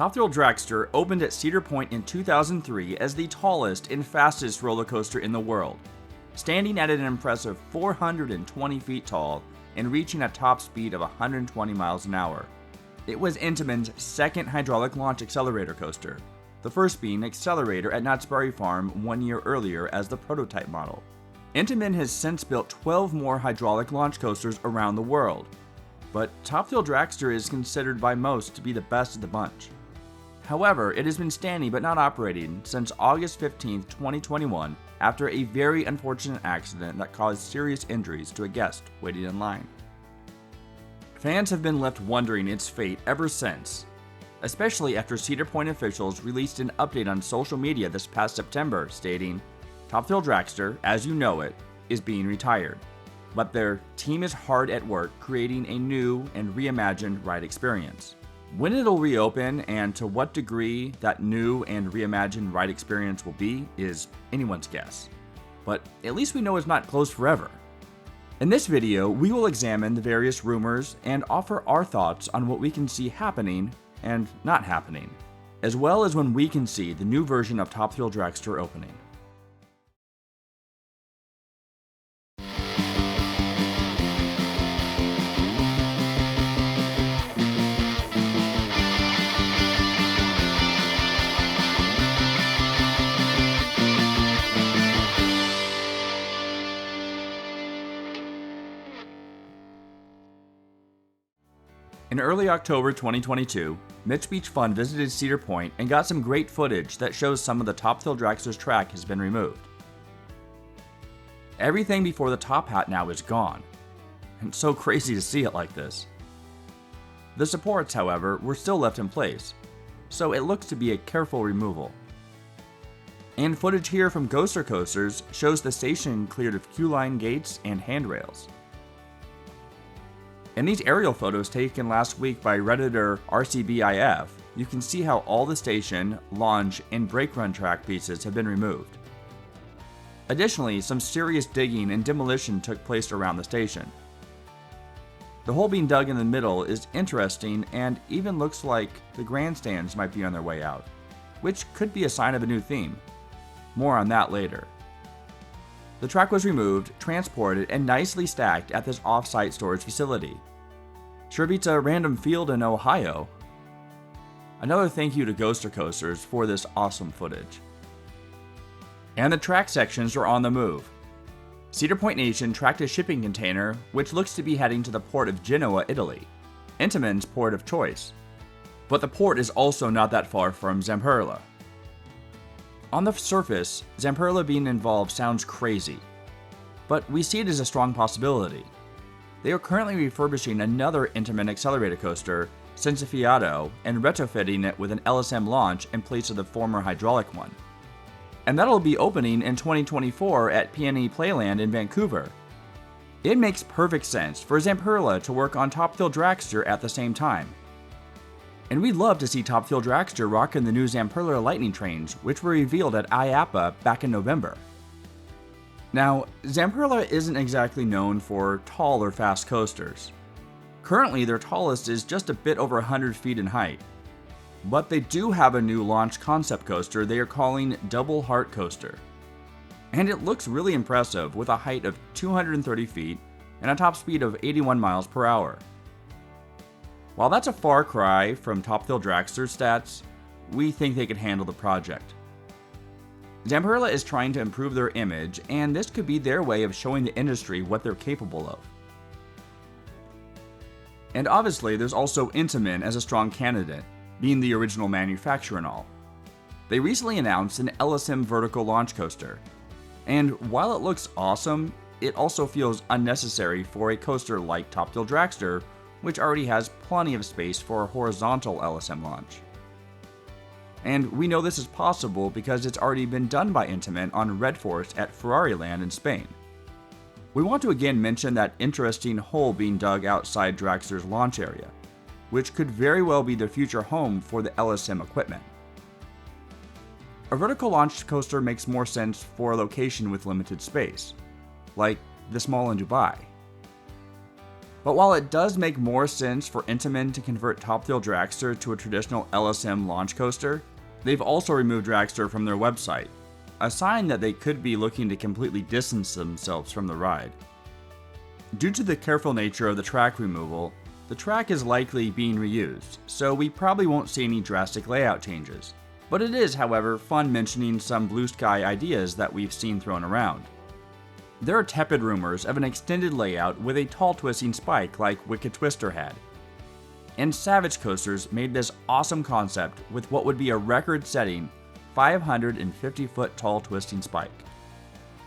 Top Thrill Dragster opened at Cedar Point in 2003 as the tallest and fastest roller coaster in the world, standing at an impressive 420 feet tall and reaching a top speed of 120 miles an hour. It was Intamin's second hydraulic launch accelerator coaster, the first being Accelerator at Knott's Berry Farm 1 year earlier as the prototype model. Intamin has since built 12 more hydraulic launch coasters around the world, but Top Thrill Dragster is considered by most to be the best of the bunch. However, it has been standing but not operating since August 15, 2021, after a very unfortunate accident that caused serious injuries to a guest waiting in line. Fans have been left wondering its fate ever since, especially after Cedar Point officials released an update on social media this past September stating, "Top Thrill Dragster, as you know it, is being retired, but their team is hard at work creating a new and reimagined ride experience." When it'll reopen and to what degree that new and reimagined ride experience will be is anyone's guess. But at least we know it's not closed forever. In this video, we will examine the various rumors and offer our thoughts on what we can see happening and not happening, as well as when we can see the new version of Top Thrill Dragster opening. In early October 2022, Mitch Beach Fun visited Cedar Point and got some great footage that shows some of the Top Thrill Dragster's track has been removed. Everything before the top hat now is gone, and it's so crazy to see it like this. The supports, however, were still left in place, so it looks to be a careful removal. And footage here from Ghoster Coasters shows the station cleared of queue-line gates and handrails. In these aerial photos taken last week by Redditor RCBIF, you can see how all the station, launch, and brake run track pieces have been removed. Additionally, some serious digging and demolition took place around the station. The hole being dug in the middle is interesting and even looks like the grandstands might be on their way out, which could be a sign of a new theme. More on that later. The track was removed, transported, and nicely stacked at this off-site storage facility. Sure beats a random field in Ohio. Another thank you to Ghoster Coasters for this awesome footage. And the track sections are on the move. Cedar Point Nation tracked a shipping container which looks to be heading to the port of Genoa, Italy, Intamin's port of choice. But the port is also not that far from Zamperla. On the surface, Zamperla being involved sounds crazy, but we see it as a strong possibility. They are currently refurbishing another Intamin accelerator coaster, Sensifiato, and retrofitting it with an LSM launch in place of the former hydraulic one. And that'll be opening in 2024 at PNE Playland in Vancouver. It makes perfect sense for Zamperla to work on Top Thrill Dragster at the same time. And we'd love to see Top Thrill Dragster rocking the new Zamperla Lightning Trains, which were revealed at IAAPA back in November. Now, Zamperla isn't exactly known for tall or fast coasters. Currently, their tallest is just a bit over 100 feet in height. But they do have a new launch concept coaster they are calling Double Heart Coaster. And it looks really impressive with a height of 230 feet and a top speed of 81 miles per hour. While that's a far cry from Top Thrill Dragster's stats, we think they could handle the project. Zamperla is trying to improve their image, and this could be their way of showing the industry what they're capable of. And obviously, there's also Intamin as a strong candidate, being the original manufacturer and all. They recently announced an LSM vertical launch coaster, and while it looks awesome, it also feels unnecessary for a coaster like Top Thrill Dragster, which already has plenty of space for a horizontal LSM launch. And we know this is possible because it's already been done by Intamin on Red Force at Ferrari Land in Spain. We want to again mention that interesting hole being dug outside Dragster's launch area, which could very well be the future home for the LSM equipment. A vertical launch coaster makes more sense for a location with limited space, like this mall in Dubai. But while it does make more sense for Intamin to convert Top Thrill Dragster to a traditional LSM launch coaster, they've also removed Dragster from their website, a sign that they could be looking to completely distance themselves from the ride. Due to the careful nature of the track removal, the track is likely being reused, so we probably won't see any drastic layout changes. But it is, however, fun mentioning some blue sky ideas that we've seen thrown around. There are tepid rumors of an extended layout with a tall twisting spike like Wicked Twister had. And Savage Coasters made this awesome concept with what would be a record-setting 550-foot tall twisting spike.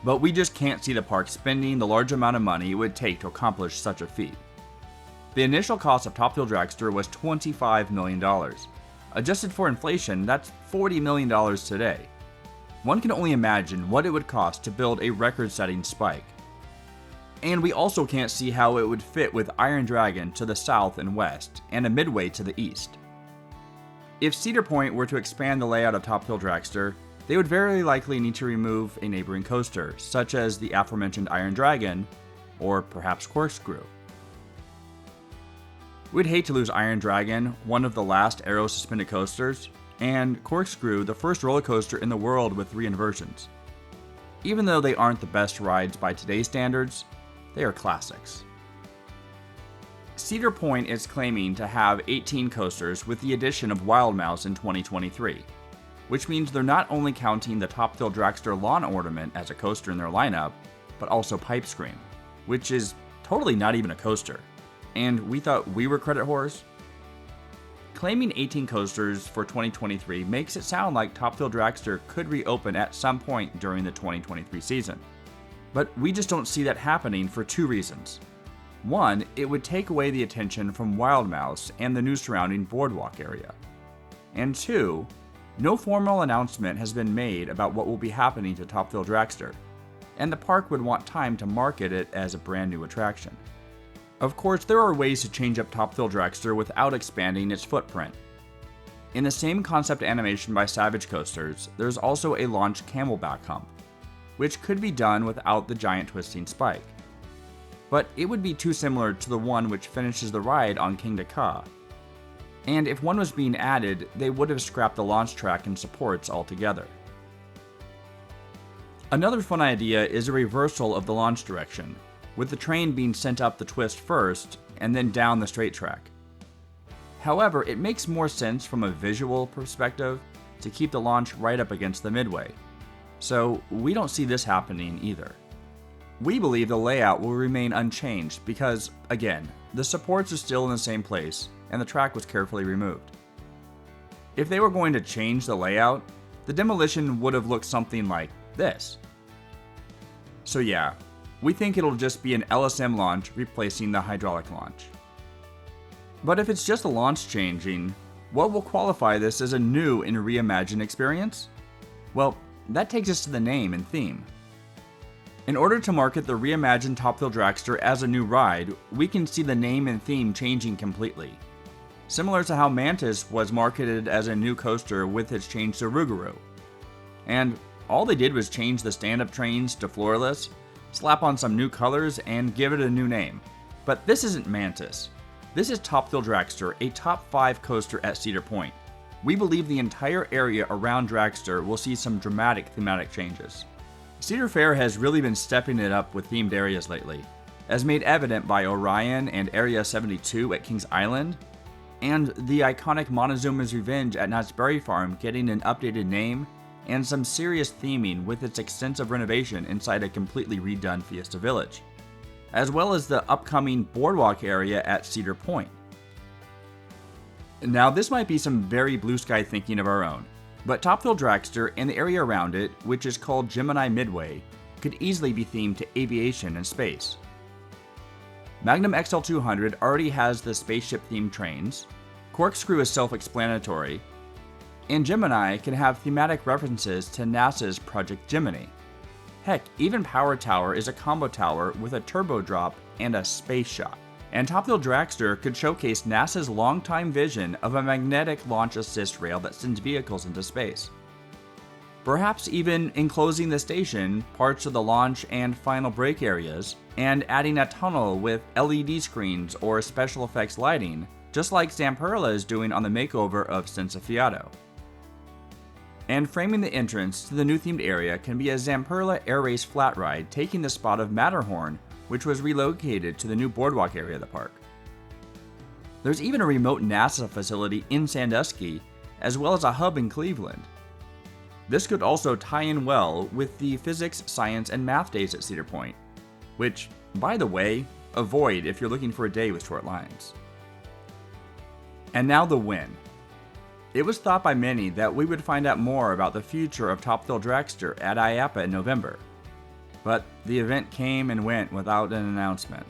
But we just can't see the park spending the large amount of money it would take to accomplish such a feat. The initial cost of Top Thrill Dragster was $25 million. Adjusted for inflation, that's $40 million today. One can only imagine what it would cost to build a record-setting spike. And we also can't see how it would fit with Iron Dragon to the south and west, and a Midway to the east. If Cedar Point were to expand the layout of Top Thrill Dragster, they would very likely need to remove a neighboring coaster, such as the aforementioned Iron Dragon, or perhaps Corkscrew. We'd hate to lose Iron Dragon, one of the last aero-suspended coasters, and Corkscrew, the first roller coaster in the world with 3 inversions. Even though they aren't the best rides by today's standards, they are classics. Cedar Point is claiming to have 18 coasters with the addition of Wild Mouse in 2023, which means they're not only counting the Top Thrill Dragster lawn ornament as a coaster in their lineup, but also Pipe Scream, which is totally not even a coaster. And we thought we were credit whores? Claiming 18 coasters for 2023 makes it sound like Top Thrill Dragster could reopen at some point during the 2023 season. But we just don't see that happening for 2 reasons. One, it would take away the attention from Wild Mouse and the new surrounding boardwalk area. And 2, no formal announcement has been made about what will be happening to Top Thrill Dragster, and the park would want time to market it as a brand new attraction. Of course, there are ways to change up Top Thrill Dragster without expanding its footprint. In the same concept animation by Savage Coasters, there's also a launch camelback hump, which could be done without the giant twisting spike. But it would be too similar to the one which finishes the ride on Kingda Ka. And if one was being added, they would have scrapped the launch track and supports altogether. Another fun idea is a reversal of the launch direction, with the train being sent up the twist first and then down the straight track. However, it makes more sense from a visual perspective to keep the launch right up against the Midway, so we don't see this happening either. We believe the layout will remain unchanged because, again, the supports are still in the same place and the track was carefully removed. If they were going to change the layout, the demolition would have looked something like this. So yeah, we think it'll just be an LSM launch replacing the hydraulic launch. But if it's just a launch changing, what will qualify this as a new and reimagined experience? Well, that takes us to the name and theme. In order to market the reimagined Top Thrill Dragster as a new ride, we can see the name and theme changing completely. Similar to how Mantis was marketed as a new coaster with its change to Rougarou. And all they did was change the stand-up trains to floorless, slap on some new colors, and give it a new name. But this isn't Mantis. This is Top Thrill Dragster, a top 5 coaster at Cedar Point. We believe the entire area around Dragster will see some dramatic thematic changes. Cedar Fair has really been stepping it up with themed areas lately, as made evident by Orion and Area 72 at Kings Island, and the iconic Montezuma's Revenge at Knott's Berry Farm getting an updated name and some serious theming with its extensive renovation inside a completely redone Fiesta Village, as well as the upcoming boardwalk area at Cedar Point. Now, this might be some very blue sky thinking of our own, but Top Thrill Dragster and the area around it, which is called Gemini Midway, could easily be themed to aviation and space. Magnum XL200 already has the spaceship-themed trains, Corkscrew is self-explanatory, and Gemini can have thematic references to NASA's Project Gemini. Heck, even Power Tower is a combo tower with a turbo drop and a space shot. And Top Thrill Dragster could showcase NASA's longtime vision of a magnetic launch assist rail that sends vehicles into space. Perhaps even enclosing the station, parts of the launch and final break areas, and adding a tunnel with LED screens or special effects lighting, just like Zamperla is doing on the makeover of Senza Fiato. And framing the entrance to the new themed area can be a Zamperla Air Race flat ride taking the spot of Matterhorn, which was relocated to the new boardwalk area of the park. There's even a remote NASA facility in Sandusky, as well as a hub in Cleveland. This could also tie in well with the physics, science, and math days at Cedar Point, which, by the way, avoid if you're looking for a day with short lines. And now the win. It was thought by many that we would find out more about the future of Top Thrill Dragster at IAAPA in November, but the event came and went without an announcement,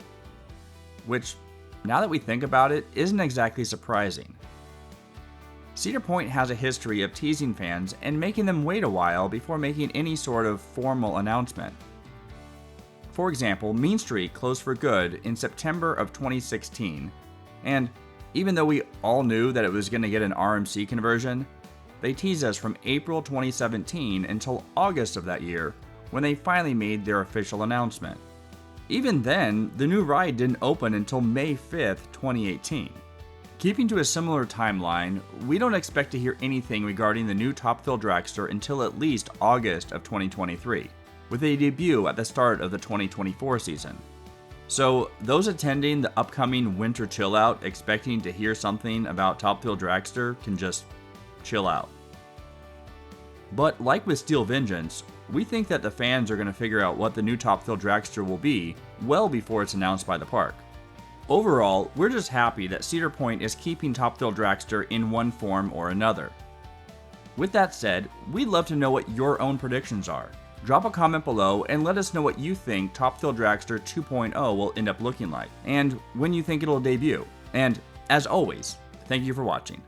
which, now that we think about it, isn't exactly surprising. Cedar Point has a history of teasing fans and making them wait a while before making any sort of formal announcement. For example, Mean Street closed for good in September of 2016, and even though we all knew that it was going to get an RMC conversion, they teased us from April 2017 until August of that year when they finally made their official announcement. Even then, the new ride didn't open until May 5th, 2018. Keeping to a similar timeline, we don't expect to hear anything regarding the new Top Thrill Dragster until at least August of 2023, with a debut at the start of the 2024 season. So those attending the upcoming Winter Chill Out expecting to hear something about Top Thrill Dragster can just chill out. But like with Steel Vengeance, we think that the fans are going to figure out what the new Top Thrill Dragster will be well before it's announced by the park. Overall, we're just happy that Cedar Point is keeping Top Thrill Dragster in one form or another. With that said, we'd love to know what your own predictions are. Drop a comment below and let us know what you think Top Thrill Dragster 2.0 will end up looking like, and when you think it'll debut. And as always, thank you for watching.